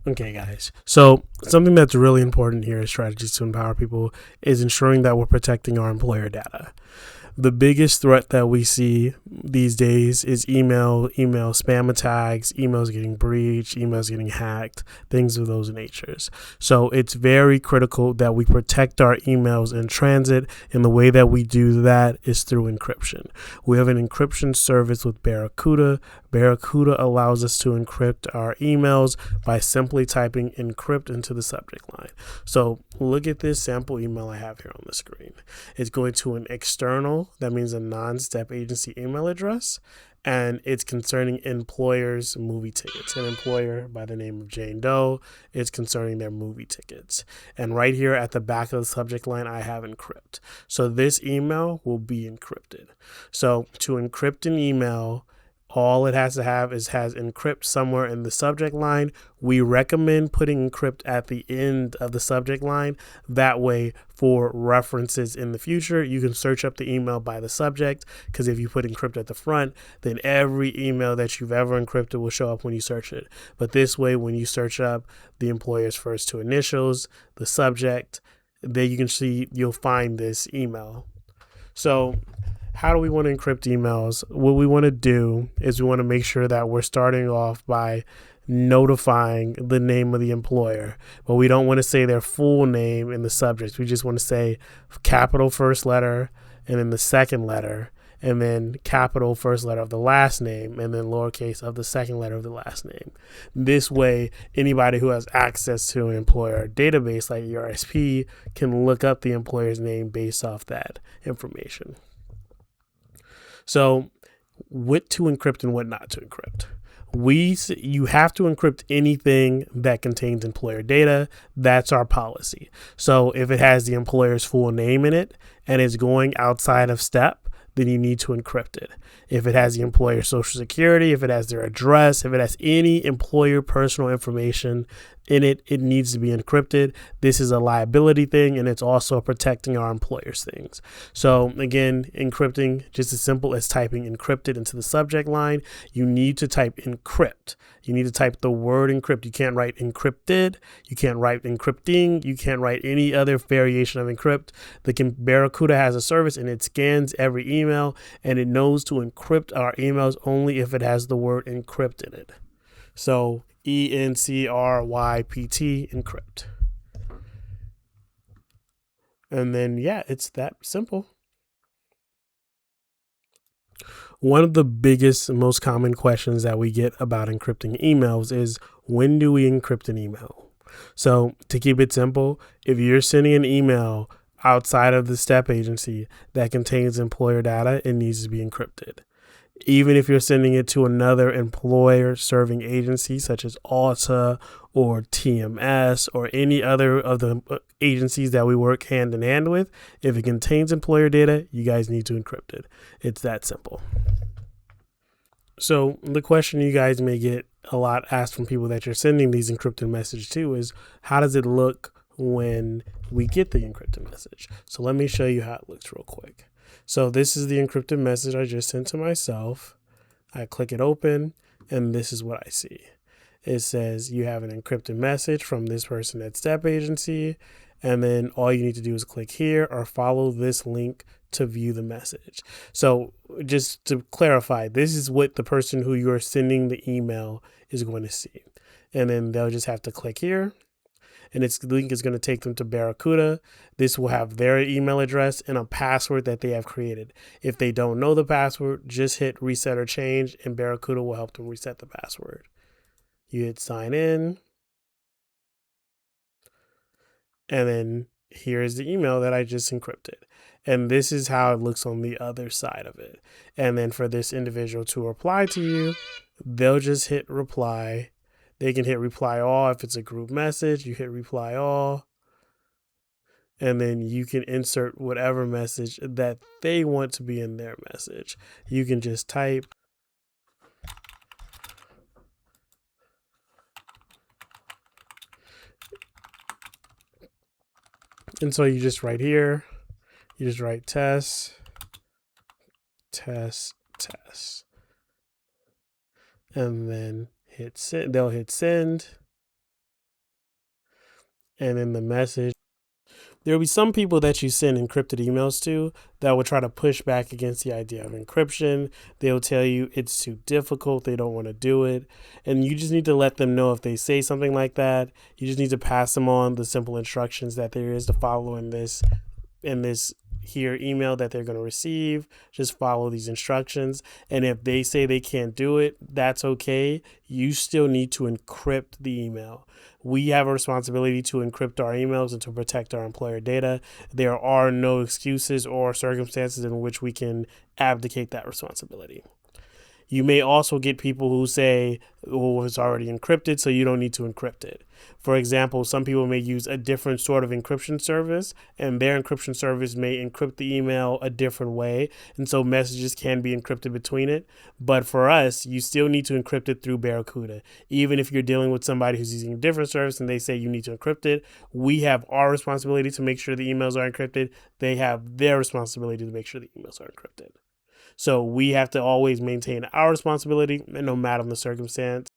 Okay, guys. So something that's really important here is strategies to empower people is ensuring that we're protecting our employer data. The biggest threat that we see these days is email spam attacks, emails getting breached, emails getting hacked, things of those natures. So it's very critical that we protect our emails in transit, and the way that we do that is through encryption. We have an encryption service with Barracuda. Barracuda allows us to encrypt our emails by simply typing encrypt into the subject line. So look at this sample email I have here on the screen. It's going to an external, that means a non-step agency email address, and it's concerning employers' movie tickets. An employer by the name of Jane Doe, it's concerning their movie tickets. And right here at the back of the subject line, I have encrypt. So this email will be encrypted. So to encrypt an email, all it has to have is has encrypt somewhere in the subject line. We recommend putting encrypt at the end of the subject line. That way, for references in the future, you can search up the email by the subject, because if you put encrypt at the front, then every email that you've ever encrypted will show up when you search it. But this way, when you search up the employer's first two initials, the subject, then you can see, you'll find this email. So how do we want to encrypt emails? What we want to do is we want to make sure that we're starting off by notifying the name of the employer, but we don't want to say their full name in the subject. We just want to say capital first letter, and then the second letter, and then capital first letter of the last name, and then lowercase of the second letter of the last name. This way, anybody who has access to an employer database like ERSP can look up the employer's name based off that information. So, what to encrypt and what not to encrypt. You have to encrypt anything that contains employer data. That's our policy. So if it has the employer's full name in it and is going outside of STEP, then you need to encrypt it. If it has the employer's social security, if it has their address, if it has any employer personal information in it, it needs to be encrypted. This is a liability thing, and it's also protecting our employer's things. So again, encrypting, just as simple as typing encrypted into the subject line. You need to type encrypt. You need to type the word encrypt. You can't write encrypted. You can't write encrypting. You can't write any other variation of encrypt. The Barracuda has a service, and it scans every email, and it knows to encrypt our emails only if it has the word encrypt in it. So ENCRYPT, encrypt. And then, yeah, it's that simple. One of the biggest, most common questions that we get about encrypting emails is, when do we encrypt an email? So to keep it simple, if you're sending an email outside of the STEP agency that contains employer data, it needs to be encrypted. Even if you're sending it to another employer serving agency such as ALTA or TMS or any other of the agencies that we work hand in hand with, if it contains employer data, you guys need to encrypt it. It's that simple. So the question you guys may get a lot asked from people that you're sending these encrypted messages to is, how does it look when we get the encrypted message? So let me show you how it looks real quick. So this is the encrypted message I just sent to myself. I click it open, and this is what I see. It says you have an encrypted message from this person at STEP agency, and then all you need to do is click here or follow this link to view the message. So just to clarify, this is what the person who you're sending the email is going to see. And then they'll just have to click here, and its link is going to take them to Barracuda. This will have their email address and a password that they have created. If they don't know the password, just hit reset or change, and Barracuda will help them reset the password. You hit sign in, and then here's the email that I just encrypted. And this is how it looks on the other side of it. And then for this individual to reply to you, they'll just hit reply. They can hit reply all. If it's a group message, you hit reply all. And then you can insert whatever message that they want to be in their message. You can just type. And so you just write here, you just write test, test, test. And then hit send. They'll hit send. and in the message, there will be some people that you send encrypted emails to that will try to push back against the idea of encryption. They'll tell you it's too difficult, they don't want to do it. And you just need to let them know if they say something like that. You just need to pass them on the simple instructions that there is to follow in this here email that they're going to receive. Just follow these instructions, and if they say they can't do it, that's okay. You still need to encrypt the email. We have a responsibility to encrypt our emails and to protect our employer data. There are no excuses or circumstances in which we can abdicate that responsibility. You may also get people who say, well, it's already encrypted, so you don't need to encrypt it. For example, some people may use a different sort of encryption service, and their encryption service may encrypt the email a different way, and so messages can be encrypted between it. But for us, you still need to encrypt it through Barracuda. Even if you're dealing with somebody who's using a different service and they say you need to encrypt it, we have our responsibility to make sure the emails are encrypted. They have their responsibility to make sure the emails are encrypted. So we have to always maintain our responsibility, no matter the circumstance.